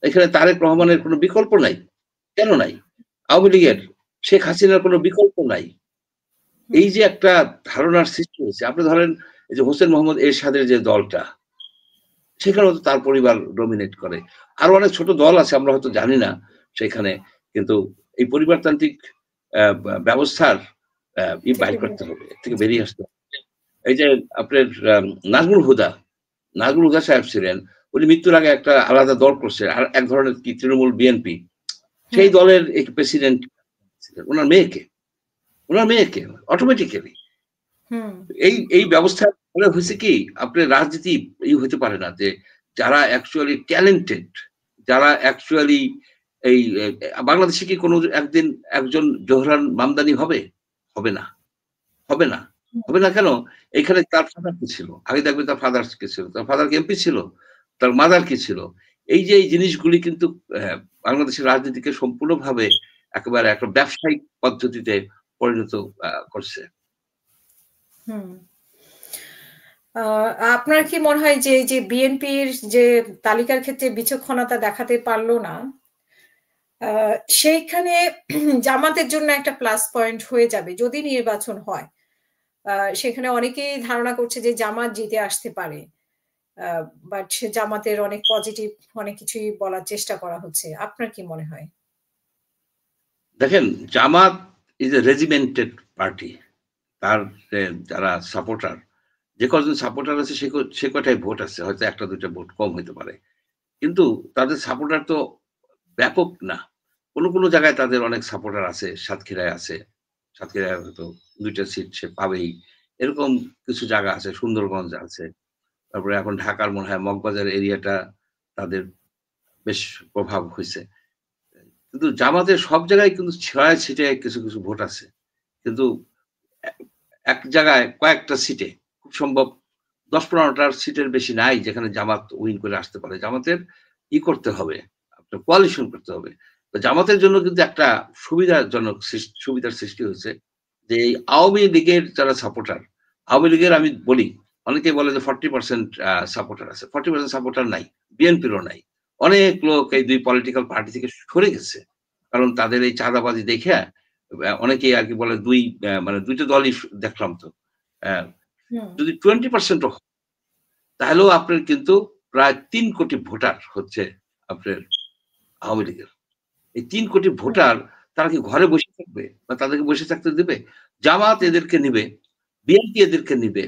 এখানে তারেক রহমানের কোনো বিকল্প নাই। কেন নাই? আওয়ামী লীগের শেখ হাসিনার কোনো বিকল্প নাই। এই যে একটা ধারণার সৃষ্টি হয়েছে, আপনি ধরেন এই যে হোসেন মোহাম্মদ এরশাদের যে দলটা, সেখানেও তো তার পরিবার ডমিনেট করে। আরো অনেক ছোট দল আছে আমরা হয়তো জানি না সেখানে। কিন্তু এই পরিবারতান্ত্রিক ব্যবস্থার বাইর করতে হবে, এর থেকে বেরিয়ে আসতে হবে। এই যে আপনার নাজমুল হুদা, নাজমুল হুদা সাহেব ছিলেন, উনি মৃত্যুর আগে একটা আলাদা দল করছে, আর এক ধরনের কি তৃণমূল বিএনপি, সেই দলের প্রেসিডেন্ট ছিলেন ওনার মেয়েকে অটোমেটিক্যালি এই এই ব্যবস্থা ফলে হয়েছে কি, আপনার রাজনীতি হতে পারে না যে যারা অ্যাকচুয়ালি ট্যালেন্টেড, যারা অ্যাকচুয়ালি এই বাংলাদেশে কি কোনো একদিন একজন জোহরান মামদানি হবে? হবে না, হবে না, হবে না। কেন? এখানে তার ফাদার কি ছিল, আগে দেখবে তার ফাদার কি ছিল, তার ফাদার এমপি ছিল, তার মাদার কি ছিল। এই যে এই জিনিসগুলি কিন্তু বাংলাদেশের রাজনীতিকে সম্পূর্ণভাবে একেবারে একটা ব্যবসায়িক পদ্ধতিতে পরিণত করছে। আপনার কি মনে হয় যে যে বিএনপির যে তালিকার ক্ষেত্রে বিচক্ষণতা দেখাতে পারলো না, সেইখানে জামাতের জন্য একটা প্লাস পয়েন্ট হয়ে যাবে যদি নির্বাচন হয়? সেখানে অনেকেই ধারণা করছে যে জামাত জিতে আসতে পারে, বাট জামাতের অনেক পজিটিভ অনেক কিছুই বলার চেষ্টা করা হচ্ছে। আপনার কি মনে হয়? দেখেন, জামাত ইজ এ রেজিমেন্টেড পার্টি। তার যারা সাপোর্টার, যে কজন সাপোর্টার আছে সে কটাই ভোট আছে, হয়তো একটা দুইটা ভোট কম হইতে পারে, কিন্তু তাদের সাপোর্টার তো ব্যাপক না। কোনো জায়গায় তাদের অনেক সাপোর্টার আছে, সাতক্ষীরায় আছে, সাতক্ষীরায় হয়তো ২টা সিট সে পাবেই, এরকম কিছু জায়গা আছে, সুন্দরগঞ্জ আছে, তারপরে এখন ঢাকার মনে হয় মগবাজার এরিয়াটা তাদের বেশ প্রভাব হয়েছে। কিন্তু জামাতের সব জায়গায় কিন্তু ছয় সিটে কিছু ভোট আছে, কিন্তু এক জায়গায় কয়েকটা সিটে খুব সম্ভব ১০-১৫টার সিটের বেশি নাই যেখানে জামাত উইন করে আসতে পারে। জামাতের করতে হবে, আপনার কোয়ালিশন করতে হবে। তো জামাতের জন্য কিন্তু একটা সুবিধাজনক সুবিধার সৃষ্টি হয়েছে যে এই আওয়ামী লীগের যারা সাপোর্টার, আওয়ামী লীগের আমি বলি, অনেকে বলে যে 40% সাপোর্টার আছে, 40% সাপোর্টার নাই, বিএনপিরও নাই। অনেক লোক এই ২ পলিটিক্যাল পার্টি থেকে সরে গেছে, কারণ তাদের এই চাঁদাবাজি দেখে অনেকেই আর কি বলে মানে ২টা দলই দেখলাম তো। যদি 20% হয় তাহলেও আপনার কিন্তু প্রায় ৩ কোটি ভোটার হচ্ছে আপনার আওয়ামী লীগের। এই ৩ কোটি ভোটার তারা কি ঘরে বসে থাকবে বা তাদেরকে বসে থাকতে দেবে? জামাত এদেরকে নিবে, বিএনপি এদেরকে নিবে,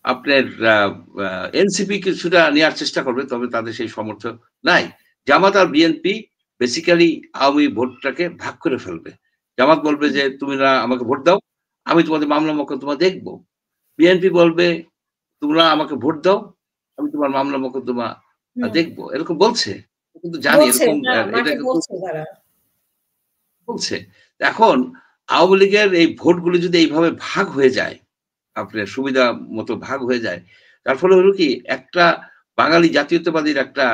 আপনার এনসিপি কিছুটা নেওয়ার চেষ্টা করবে, তবে তাদের সেই সমর্থন নাই। জামাত আর বিএনপি বেসিক্যালি আওয়ামী ভোটটাকে ভাগ করে ফেলবে। জামাত বলবে যে তুমি না আমাকে ভোট দাও, আমি তোমাদের মামলা মোকদ্দমা দেখব। বিএনপি বলবে তোমরা আমাকে ভোট দাও, আমি তোমার মামলা মোকদ্দমা দেখবো। এরকম বলছে, কিন্তু জানি এরকম এটা বলছে। এখন আওয়ামী লীগের এই ভোটগুলো যদি এইভাবে ভাগ হয়ে যায়, আপনার সুবিধা মতো ভাগ হয়ে যায়, তার ফলে হলো কি, একটা বাঙালি জাতীয়তাবাদীর একটা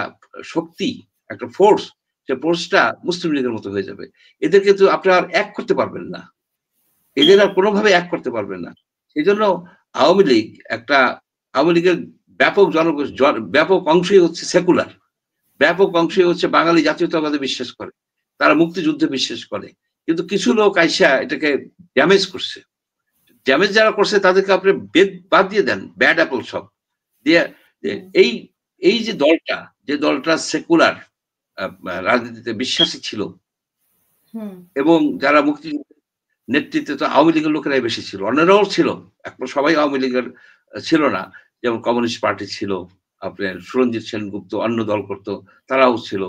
শক্তি, একটা ফোর্স, সে ফোর্সটা মুসলিম লীগের মতো হয়ে যাবে। এদেরকে তো আপনি আর এক করতে পারবেন না, এদের আর কোনোভাবে এক করতে পারবেন না। সেই জন্য আওয়ামী লীগ আওয়ামী লীগের ব্যাপক অংশই হচ্ছে সেকুলার, ব্যাপক অংশই হচ্ছে বাঙালি জাতীয়তাবাদে বিশ্বাস করে, তারা মুক্তিযুদ্ধে বিশ্বাস করে। কিন্তু কিছু লোক আইসা এটাকে ড্যামেজ করছে। ড্যামেজ যারা করছে তাদেরকে আপনি বাদ দিয়ে দেন, ব্যাড অ্যাপল সব দিয়ে। এই এই যে দলটা সেকুলার রাজনীতিতে বিশ্বাসী ছিল, এবং যারা মুক্তিযুদ্ধের নেতৃত্বে তো আওয়ামী লীগের লোকেরাই বেশি ছিল, অন্যরাও ছিল, এখন সবাই আওয়ামী লীগের ছিল না। যেমন কমিউনিস্ট পার্টি ছিল, আপনার সুরঞ্জিত সেনগুপ্ত অন্য দল করতো, তারাও ছিল,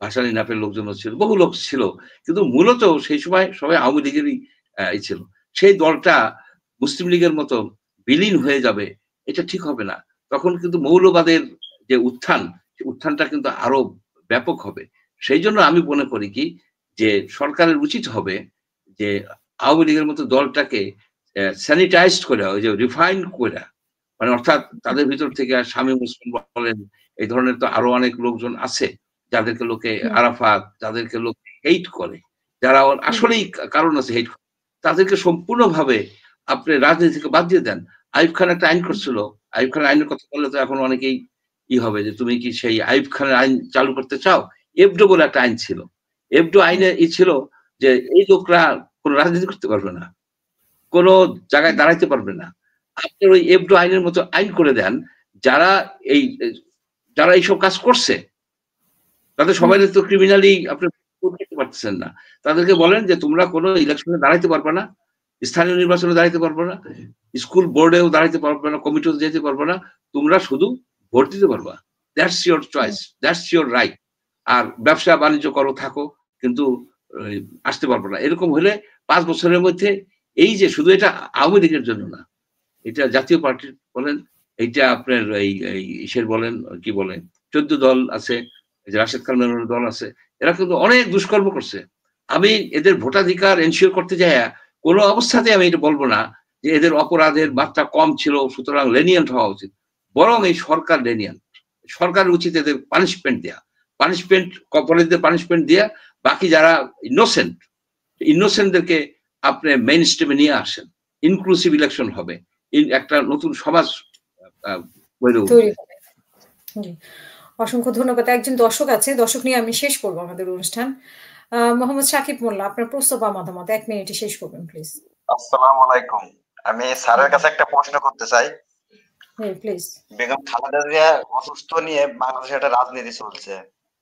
ভাসানী নাপের লোকজনও ছিল, বহু লোক ছিল, কিন্তু মূলত সেই সময় সবাই আওয়ামী লীগেরই ছিল। সেই দলটা মুসলিম লীগের মতো বিলীন হয়ে যাবে, এটা ঠিক হবে না। তখন কিন্তু মৌলবাদের যে উত্থানটা কিন্তু আরো ব্যাপক হবে। সেই জন্য আমি মনে করি কি, যে সরকারের উচিত হবে যে আওয়ামী লীগের মতো দলটাকে স্যানিটাইজড করে, ওই যে রিফাইন করে, মানে অর্থাৎ তাদের ভিতর থেকে শামীম ওসমান বলেন, এই ধরনের তো আরো অনেক লোকজন আছে যাদেরকে লোকে আরাফাত, যাদেরকে লোক হেইট করে, যারা আসলেই কারণ আছে হেইট, তাদেরকে সম্পূর্ণভাবে আপনি রাজনীতি থেকে বাদ দিয়ে দেন। আইয়ুব খান একটা আইন করছিল, আইয়ুব খান আইনের কথা বললে তো এখন অনেকেই ই হবে যে তুমি কি সেই আইয়ুব খানের আইন চালু করতে চাও? এবডো বলে একটা আইন ছিল। এবডো আইনে ছিল যে এই লোকরা কোন রাজনীতি করতে পারবে না। কোন জায়গায় দাঁড়াইতে পারবে না। আপনি ওই এবডো আইনের মতো আইন করে দেন, যারা এই যারা এইসব কাজ করছে, তাদের সবাই তো ক্রিমিনালি আপনি করতে পারতেছেন না। তাদেরকে বলেন যে তোমরা কোন ইলেকশনে দাঁড়াইতে পারবে না, স্থানীয় নির্বাচনে দাঁড়াইতে পারবে না, স্কুল বোর্ডেও দাঁড়াইতে পারবে না, কমিটিও যেতে পারবে না। তোমরা শুধু ভোট দিতে পারবা। That's your choice, that's your right. আর ব্যবসা বাণিজ্য করো থাকো, কিন্তু আসতে পারবো না। এরকম হলে 5 বছরের মধ্যে এই যে শুধু এটা আওয়ামী লীগের জন্য না, এটা জাতীয় পার্টির বলেন, এইটা আপনার ইসের বলেন, কি বলেন 14 দল আছে, রাশেদ খান মেননের দল আছে, এরা কিন্তু অনেক দুষ্কর্ম করছে। আমি এদের ভোটাধিকার এনশিওর করতে যাই কোন অবস্থাতে আমি এটা বলবো না যে এদের অপরাধের মাত্রা কম ছিল সুতরাং লেনিয়েন্ট হওয়া উচিত। বরং এই সরকার লেনিয়েন্ট, সরকারের উচিত এদের পানিশমেন্ট দেয়া, পানিশমেন্ট অপরাধীদের পানিশমেন্ট দেয়া, বাকি যারা ইনোসেন্টদেরকে আপনি মেইন স্ট্রিমে নিয়ে আসেন, ইনক্লুসিভ ইলেকশন হবে, একটা নতুন সমাজ গড়ে উঠবে। অসংখ্য ধন্যবাদ। একজন দর্শক আছে, দর্শক নিয়ে আমি শেষ করব আমাদের অনুষ্ঠান। মোহাম্মদ সাকিব মোল্লা, আপনার প্রশ্ন বা মতামত 1 মিনিটে শেষ করবেন প্লিজ। আসসালামু আলাইকুম। আমি স্যারের কাছে একটা প্রশ্ন করতে চাই। প্লিজ। বেগম খালেদা জিয়া অসুস্থ নিয়ে বাংলাদেশে একটা রাজনীতি চলছে,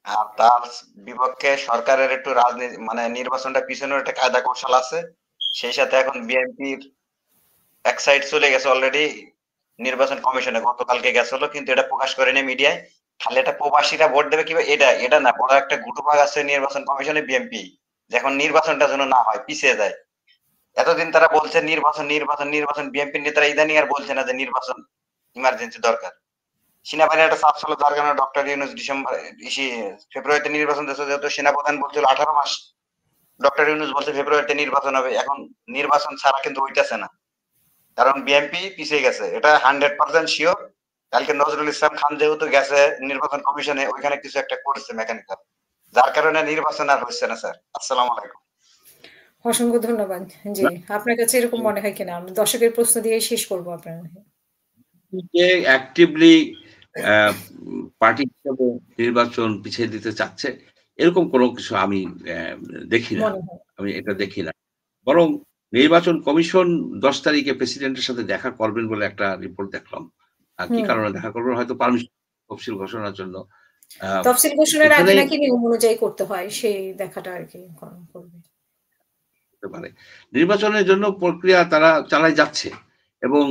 আর তার বিপক্ষে সরকারের একটু রাজনীতি মানে নির্বাচনটা পিছনের একটা কায়দা কৌশল আছে। সেই সাথে এখন বিএনপির এক সাইড চলে গেছে অলরেডি নির্বাচন কমিশনে, গতকালকে গেছিল, কিন্তু এটা প্রকাশ করেনি মিডিয়ায়। খালি এটা প্রবাসীরা ভোট দেবে কিভাবে, এটা না, বড় একটা গুটুপাক আছে নির্বাচন কমিশনে বিএনপি, যখন নির্বাচনটা যেন না হয়, পিছিয়ে যায়। এতদিন তারা বলছে নির্বাচন নির্বাচন নির্বাচন, বিএনপির নেতারা ইদানিং আর বলছে না যে নির্বাচন ইমার্জেন্সি দরকার। সেনাবাহিনীর একটা চাপ ছিল, যার কারণে ডক্টর ইউনূস ফেব্রুয়ারিতে নির্বাচন দিয়েছে, যেহেতু সেনাপ্রধান বলছিল 18 মাস, ডক্টর ইউনূস বলছে ফেব্রুয়ারিতে নির্বাচন হবে। এখন নির্বাচন ছাড়া কিন্তু হইতেছে না, কারণ বিএনপি পিছিয়ে গেছে, এটা 100% শিওর। কালকে নজরুল ইসলাম খান যেহেতু গেছে নির্বাচন কমিশনে, ওইখানে কিছু একটা করেছে মেকানিক্যাল, যার কারণে নির্বাচন আর হচ্ছে না। স্যার, আসসালামু আলাইকুম। অসংখ্য ধন্যবাদ। জি, আপনার কাছে এরকম মনে হয় কিনা? আমি দর্শকের প্রশ্ন দিয়ে শেষ করব আপনার। অ্যাক্টিভলি পার্টি হিসেবে নির্বাচন পিছিয়ে দিতে চাচ্ছে এরকম কোনো কিছু আমি দেখি না, আমি এটা দেখি না। বরং নির্বাচন কমিশন 10 তারিখে প্রেসিডেন্টের সাথে দেখা করবেন বলে একটা রিপোর্ট দেখলাম। কি কারণে দেখা করবেন? হয়তো পারমিশন তফসিল ঘোষণার জন্য। তফসিল ঘোষণার আগে নাকি নিয়ম অনুযায়ী করতে হয়, সেই দেখাটা আর কি করবে। নির্বাচনের জন্য প্রক্রিয়া তারা চালাই যাচ্ছে, এবং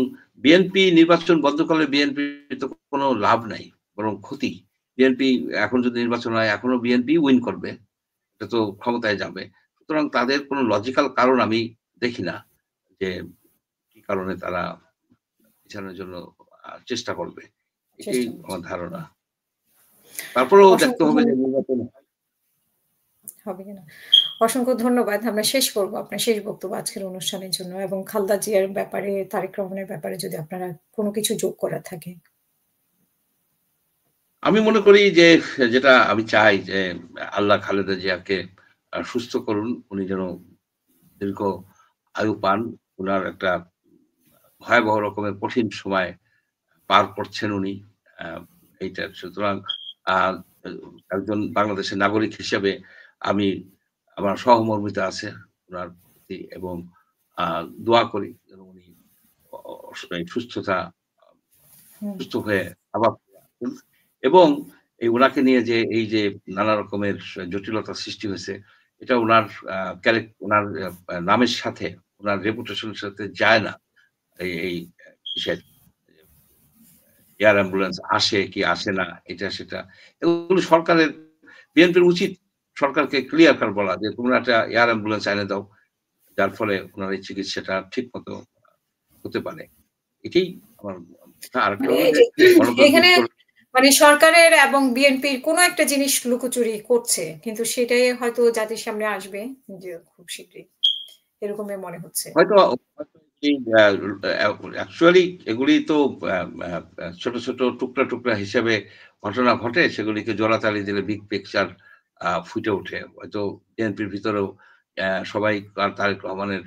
বিএনপি নির্বাচন বন্ধ করলে বিএনপি তো কোনো লাভ নাই, বরং ক্ষতি। বিএনপি এখন যদি নির্বাচন হয়, এখনো বিএনপি উইন করবে, এটা তো ক্ষমতায় যাবে। সুতরাং তাদের কোনো লজিক্যাল কারণ আমি দেখি না যে কি কারণে তারা পিছানোর জন্য চেষ্টা করবে, এটাই আমার ধারণা। তারপরেও দেখতে হবে যে নির্বাচন হবে কিনা। অসংখ্য ধন্যবাদ। আমরা শেষ করব আপনার শেষ বক্তব্য আজকের অনুষ্ঠানের জন্য, এবং খালেদা জিয়ার ব্যাপারে, তারেক রহমানের ব্যাপারে যদি আপনারা কোনো কিছু যোগ করা থাকে। আমি মনে করি যে যেটা আমি চাই যে আল্লাহ খালেদা জিয়াকে সুস্থ করুন, উনি যেন দীর্ঘ আয়ু পান। উনার একটা ভয়াবহ রকমের কঠিন সময় পার করছেন উনি, এইটা। সুতরাং একজন বাংলাদেশের নাগরিক হিসেবে আমি আমার সহমর্মিতা আছে ওনার প্রতি, এবং দোয়া করি যেন উনি সুস্থ হয়ে আবার, এবং এই ওনাকে নিয়ে যে এই যে নানা রকমের জটিলতা সৃষ্টি হয়েছে, এটা ওনার নামের সাথে, ওনার রেপুটেশনের সাথে যায় না। এই এয়ার অ্যাম্বুলেন্স আসে কি আসে না, এটা সেটা, এগুলো সরকারের, বিএনপির উচিত সরকারকে ক্লিয়ার কার বলা যে তোমরা একটা এয়ার অ্যাম্বুলেন্স এনে দাও, যার ফলে ওনার এই চিকিৎসাটা ঠিক মতো হতে পারে। এটাই আমার। এখানে মানে সরকারের এবং বিএনপির কোনো একটা জিনিস লুকোচুরি করছে, কিন্তু সেটাই হয়তো জাতির সামনে আসবে যে খুব শীঘ্রই, এরকমই মনে হচ্ছে। হয়তো অ্যাকচুয়ালি এগুলি তো ছোট ছোট টুকরা টুকরা হিসেবে ঘটনা ঘটে, সেগুলিকে জোড়াতালি দিলে বিগ পিকচার ফুটে ওঠে। হয়তো বিএনপির ভিতরেও সবাই তারেক রহমানের